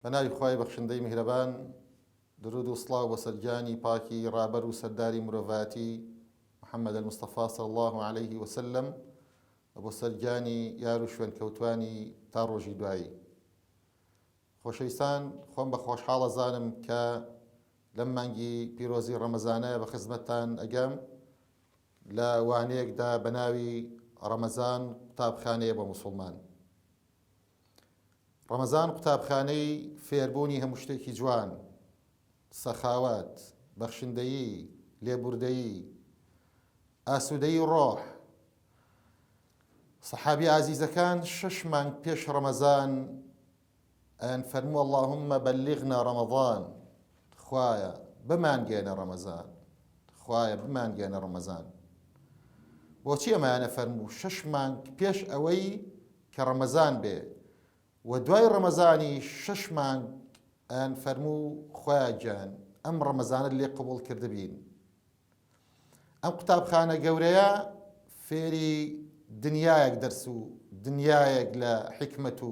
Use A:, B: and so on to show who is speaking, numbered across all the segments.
A: بەناوی خوای بەخشندەی میهرەبان درود و سڵاو بە سەرجانی پاکی ڕابەر و سەرداری مرۆڤاتی محەممەد المستەفا صلی الله عليه وسلم بۆ سەرجانی یار و شوێن کەوتوانی تا ڕۆژی دوایی. خۆشەویستان، خۆم بە خۆشحاڵە زانم کە لەم مانگی پیرۆزی ڕەمەزانە بە خزمەتتان ئەگەم لە وانەیەکدا بە ناوی ڕەمەزان قوتابخانەیە بۆ موسڵمان. ڕەمەزان قوتابخانەی فێربوونی هەموو شتێکی جوان، سەخاوات، بەخشندەیی، لێبوردەیی، ئاسوودەیی ڕۆح. سەحابی عەزیزەکان 6 مانگ پێش ڕەمەزان ئەیان فەرموو اللهم بلغنا ڕەمەضان، خوایە بمانگێنە ڕەمەزان، خوایە بمانگێنە ڕەمەزان. بۆچی ئەمەیانە فەرموو 6 مانگ پێش ئەوەی کە ڕەمەزان بێ و دوای ڕەمەزانی 6 مانگ ئەیان فەرموو خوایە گیان ئەم ڕەمەزانت لێ قبوڵ کردبین. ئەم قوتابخانە گەورەیە فێری دنیایەک دەرس و دنیایەک لە حکمت و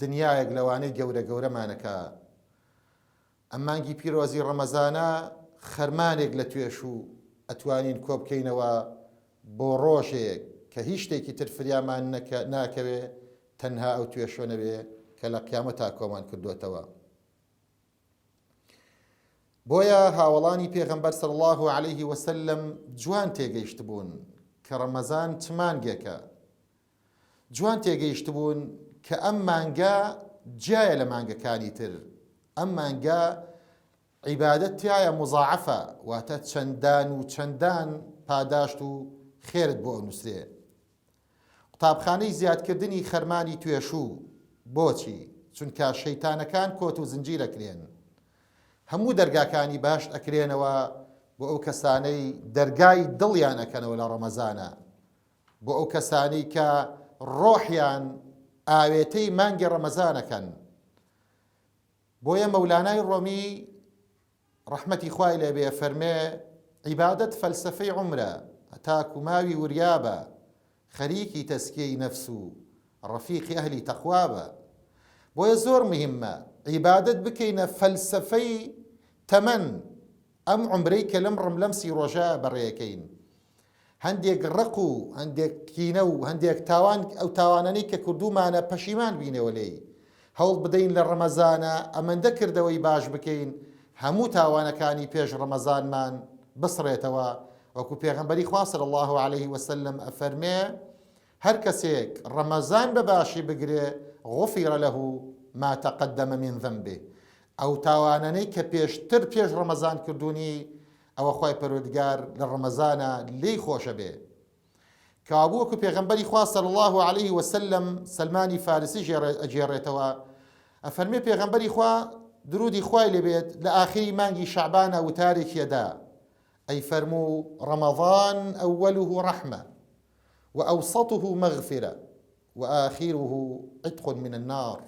A: دنیایەک لەوانەی گەورە گەورەمانەکە. ئەم مانگی پیرۆزی ڕەمەزانە خەرمانێک لە توێش و ئەتوانین کۆ بکەینەوە بۆ ڕۆژێک کە هیچ شتێکی تر فریامان ناکەوێ تەنها ئەو توێشۆ نەبێ کە لە قیامەتا کۆمان کردوتەوە. بۆیە هاوڵانی پێغەمبەر صلی الله عليه وسلم جوان تێگەیشت بوون کە ڕەمەزان چ مانگێکە. جوان تێگەیشت بوون کە ئەم مانگە جایە لە مانگەکانی تر. ئەم مانگە عیبادەت تایە مزاعەفە، واتە چەندان و چەندان پاداشت و خێرت بۆ نووسێ. قوتابخانەی زیادکردنی خەرمانی توێشوو. بۆچی؟ چونکە شەیتانەکان کۆت و زنجیر ئەکرێن. هەموو دەرگاکانی باش ئەکرێنەوە بۆ ئەو کەسانەی دەرگای دڵیان ئەکەنەوە لە ڕەمەزانە، بۆ ئەو کەسانی کە ڕۆحیان ئاوێتەی مانگی ڕەمەزانەکەن. بۆیە مەولانای ڕۆمی ڕەحمەتی خوای لێبێ فەرمێ عیبادەت فەلسەفەی عومرە، هەتاکو ماوی وریابە، خەریکی تەسکیەی نەفس و ڕەفیقی ئەهلی تەخوابە. بۆیە زۆر مهمە عیبادەت بکەینە فەلسەفەی تەمەن ئەم عومرەی کە لەم سی ڕۆژە بەڕێەکەین. هەندێک ڕق و هەندێک کینە و هەندێک تاوان ئەو تاوانانەی کە کردومانە پەشیمان بینەوە لێی. هەوڵ بدەین لە ڕەمەزانە ئەمەندە کردەوەی باش بکەین هەموو تاوانەکانی پێش ڕەمەزانمان بسڕێتەوە. وەکو پێغەمبەری خوا صلی الله عليه وسلم ئەفەرمێ هەر کەسێک ڕەمەزان بەباشی بگرێ غفر له ما تقدم من ذنبه. ئەو تاوانانەی کە پێشتر پێش ڕەمەزان کردوونی ئەوە خوای پەروەردگار لە ڕەمەزانە لێی خۆشە بێ. کەوابوو وەکو پێغەمبەری خوا صلی الله عليه وسلم سلمانی فارسی ئەجێڕێتەوە ئەفەرمێ پێغەمبەری خوا درودی خوای لێبێت لە ئاخری مانگی شەعبانە وتارێکیەدا ئەی فەرموو ڕەمەضان ئەوەله ڕەحمە وأوسطه مغفرة وآخره عتق من النار.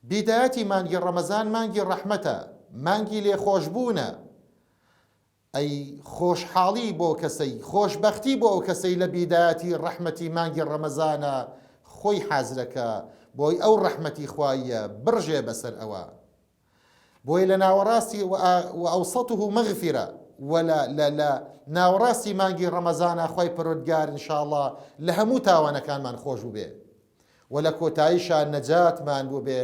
A: بدايتي مانجي رمضان مانجي رحمته، مانجي لي خوشبونه، أي خوش حالي بو كسي، خوش بختي بو كسي لبدايتي رحمتي مانجي رمضان خوي حازرك بوي أو رحمتي خوايا برجي بسر أوا بوي لنا وراسي وأوسطه مغفرة ولا لا لا ناوڕاستی مانگی ڕەمەزانە خوای پەروەردگار ئینشاءڵڵا لە هەموو تاوانەکانمان خۆش بوو بێ و لە کۆتاییشان نەجاتمان بوو بێ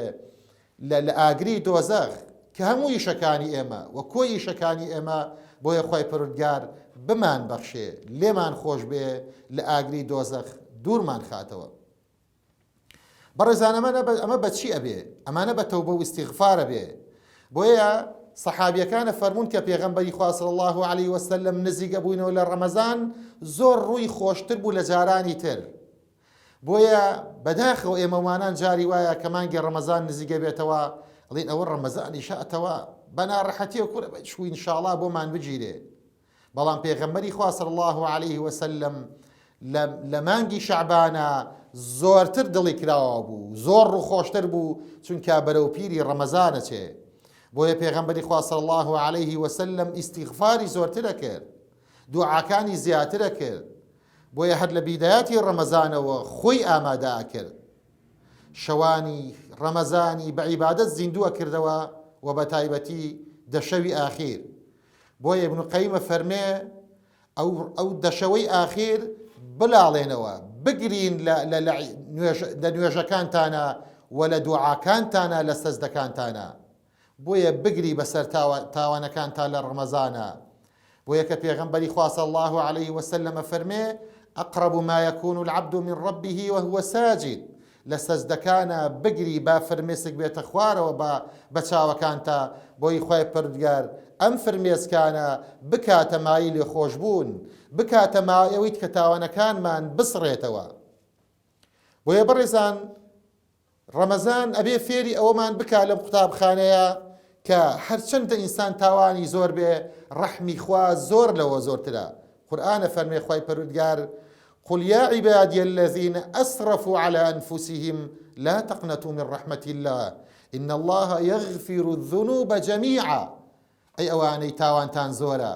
A: لە ئاگری دۆزەخ کە هەموو ئیشەکانی ئێمە و کۆی ئیشەکانی ئێمە بۆیە خوای پەروەردگار بمان بەخشێ لێمان خۆش بێ لە ئاگری دۆزەخ دوورمان خاتەوە. بەڕێزان ئەمە بەچی ئەبێ؟ ئەمانە بە تەوبە و ئیستیغفارە بێ. بۆیە سەحابیەکانە فەرموون کە پێغەمبەری خوا صلی الله عليه وسلم نزیکە بووینەوە لە ڕەمەزان زۆر ڕووی خۆشتر بوو لە جارانی تر. بۆیە بەداخەوە ئێمەوانان جاری وایە کە مانگی ڕەمەزان نزیکە بێتەوە ئەڵێن ئەوە ڕەمەزانی شاتەوە بە ناڕەحەتیەوە کورە بچووی ئینشاءڵڵا بۆمان بگیرێ. بەڵام پێغەمبەری خوا صلی الله عليه وسلم لە مانگی شەعبانە زۆرتر دڵی کراوە بوو، زۆر ڕووخۆشتر بوو چونکە بەرەو پیری ڕەمەزانە چێ. بۆیە پێغەمبەری خوا صلی الله عليه وسلم ئیستیغفاری زۆرترە کرد، دوعاکانی زیاترە کرد. بۆیە هەر لە بیدایەتی ڕەمەزانەوە خۆی ئامادە کرد شەوانی ڕەمەزانی بە عیبادەت زیندووە کردەوە و بە تایبەتی دەشەوی ئاخیر. بۆیە ابن قەیمە فەرمێ ئەو دەشەوەی ئاخیر بلاڵێنەوە، بگرین لە نوێژەکانتانە و لە دوعاکانتانە لە سەجدەکانتانە. بۆیە بگری بەسەر تاوانەکانتان لە ڕەمەزانە. بۆیە کە پێغەمبەری خوا صلی الله عليه وسلم فەرمێ أقرب ما يكون العبد من ربه وهو ساجد. لە سەجدەکانە بگری با فرمێسک بێتە خوارەوە بە چاوەکانتە بۆی خوای پەروەردگار ئەم فرمێسکانە بکاتە مای لێخۆشبوون، بکاتە مای ئەوەی کە تاوانەکانمان بسڕێتەوە. بۆیە بەڕێزان ڕەمەزان ئەبێ فێری ئەوەمان بکا لەم قوتابخانەیە کە هەرچەندە ئینسان تاوانی زۆر بێ ڕەحمی خوا زۆر لەوە زۆرترە. قورئانە فەرمێ خوای پەروەردگار قل يا عبادي الذين أسرفوا على أنفسهم لا تقنطوا من رحمة الله إن الله يغفر الذنوب جميعا. أي أواني تاوان تانزورا،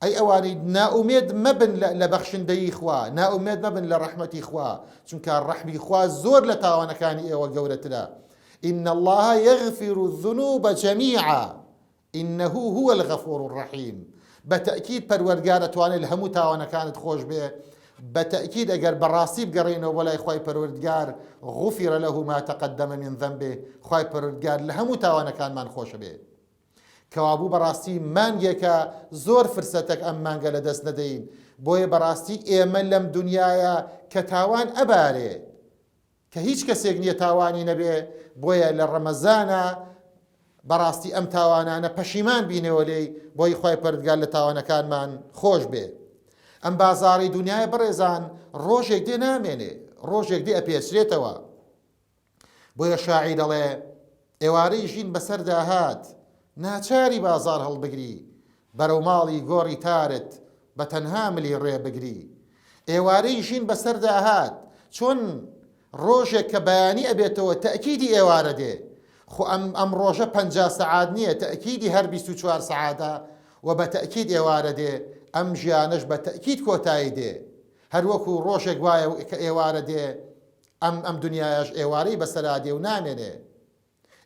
A: أي أواني ناؤمد مبن لبخشندي إخوة، ناؤمد مبن لرحمة إخوة، چونك الرحمة إخوة زور لتاوان كان إيوة قولتنا. إن الله يغفر الذنوب جميعا إنه هو الغفور الرحيم. بتأكيد پروردگار تواني الهمو تاوان كانت خوش به، بتأكيد أجر براسي بقرينه ولا خواي پروردگار غفر له ما تقدم من ذنبه. خواي پروردگار لهمو تاوانا كان من خوش به. كوابو براسي مانجيكا زور فرصتك أم مانجا لدس ندين. بوي براسي إيمن لم دنيايا كتاوان أباري كهيج كسيقنية تاواني نبي. بوي للرمزانا براسي أم تاوانا پشیمان بيني ولي بوي خواي پروردگار لتاوانا كان من خوش به. ئەم بازاڕی دنیای بەڕێزان ڕۆژێک دێ نامێنێ، ڕۆژێک دێ ئەپێچرێتەوە. بۆیە شاعیر دەڵێ ئێوارەی ژین بەسەردا هات ناچاری بازار هەڵبگری، بەرەو ماڵی گۆڕی تارت بە تەنها ملی ڕێ بگری. ئێوارەی ژین بەسەردا هات چۆن ڕۆژێک کە بەیانی ئەبێتەوە تەئکیدی ئێوارە دێ. خۆ ئەم ڕۆژە 50 سەعات نییە، تەئکیدی هەر 24 سەعاتە و بە تەئکید ئێوارە دێ. ئەم ژیانەش بە تەئکید کۆتایی دێ، هەروەکو ڕۆژێک وایە کە ئێوارە دێ ئەم دنیایش ئێوارەی بەسەرا دێ و نامێنێ.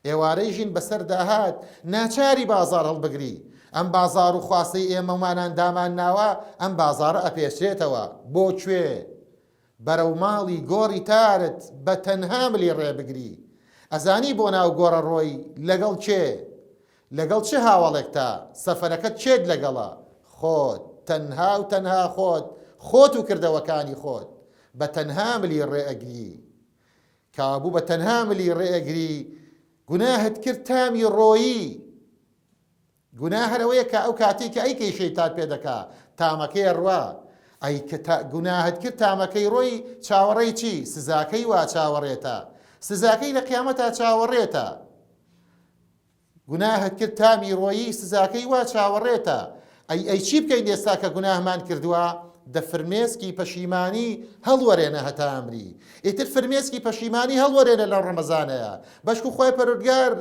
A: ئێوارەی ژین بەسەردا هات ناچاری بازار هەڵبگری. ئەم بازار و خواستەی ئێمەمانان دامان ناوە ئەم بازارە ئەپێچرێتەوە. بۆ کوێ؟ بەرەو ماڵی گۆڕی تارت بە تەنها ملی ڕێ بگری. ئەزانی بۆ ناو گۆڕە ڕۆی لەگەڵ کێ؟ لەگەڵ چه هاوڵێکتا؟ سەفەرەکەت چێت لەگەڵە؟ خۆت، تەنها و تەنها خۆت و کردەوەکانی خۆت بە تەنها ملی ڕێئەگری. کابوو بە تەنها ملی ڕێئەگری گوناهت کرد تامی ڕۆیی. گوناه هەرەوەیە کە ئەو کاتێک کە ئەیکەی شەیتان پێ دەکا تامەکەی ڕوا. ئەی کە گوناهت کرد تامەکەی ڕۆی چاوەڕێی چی؟ سزاکەی وا چاوەڕێتە، سزاکەی لە قیامەتا چاوەڕێتە. گوناهت کرد تامی ڕۆیی سزاکەی وا چاوەڕێتە. ئەی چی بکەین ئێستا کە گوناهمان کردووە؟ دە فرمێسکی پەشیمانی هەڵوەرێنە هەتا ئەمری. ئیتر فرمێسکی پەشیمانی هەڵوەرێنە لە ڕەمەزانەیە. بەشکو خۆی پەروەردگار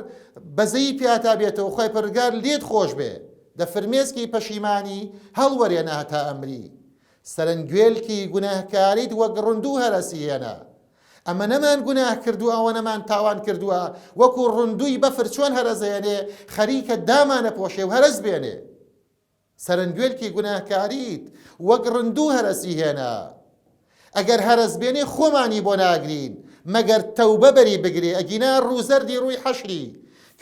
A: بەزەیی پیاتا بێتەوە، خۆی پەروەردگار لێت خۆش بێ. دە فرمێسکی پەشیمانی هەڵوەرێنە هەتا ئەمری. سەرنگوێلکی گوناهکاریت وەک ڕوندوو هەرەسیێنە. ئەمە نەمان گوناه کردووە، ئەوە نەمان تاوان کردووە. وەکو ڕوندووی بەفر چۆن هەرەزێنێ خەریکە دامانە پۆشێ و هەرەز بێنێ. سەرنگوێلکی گوناهکاریت وەک ڕوندوو هەرەسی هێنا. ئەگەر هەرەز بێنێ خۆمانی بۆ ناگرین مەگەر تەوبە بەری بگرێ. ئەگینا ڕووزەردی ڕووی حەشری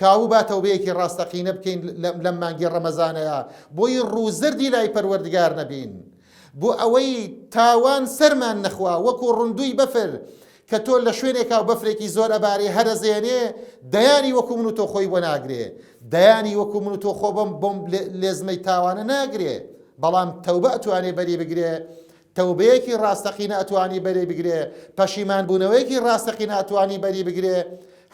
A: کاو با تەوبەیەکی ڕاستەقینە بکەین لەم مانگی ڕەمەزانەیە بۆی ڕووزەردی لای پەروەردگار نەبین، بۆ ئەوەی تاوان سەرمان نەخوا وەکو ڕوندووی بەفر کە تۆ لە شوێنێکا و بەفرێکی زۆر ئەبارێ هەرەزێنێ دەیانی وەکو من و تۆ خۆی بۆ ناگرێ، دەیانی وەکو من و تۆ خۆ بۆم لێزمەی تاوانە ناگرێ. بەڵام تەوبە ئەتوانێ بەری بگرێ، تەوبەیەکی ڕاستەقینە ئەتوانی بەری بگرێ، پەشیمان بوونەوەیەکی ڕاستەقینە ئەتوانی بەری بگرێ.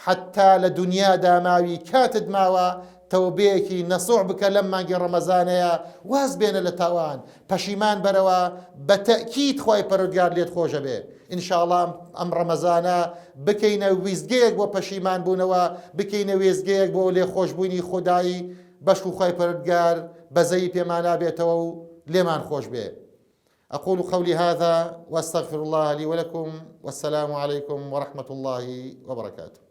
A: حتا لە دنیادا ماوی کاتت ماوە تەوبەیەکی نەسوع بکە لەم مانگی ڕەمەزانەیە، واز بێنە لە تاوان، پەشیمان بەرەوە، بە تەئکید خۆی پەروەردگار لێت خۆشە بێ. ئینشاءڵڵا ئەم ڕەمەزانە بکەینە ویزگەیەک بۆ پەشیمان بوونەوە، بکەینە وێزگەیەک بۆ لێ خۆشبوونی خودایی بەشک و خۆی پەروەردگار بەزەیی پێمان نابێتەوە و لێمان خۆش بێ. أقول قولي هذا وأستغفر الله لي ولكم، والسلام عليكم ورحمة الله وبركاته.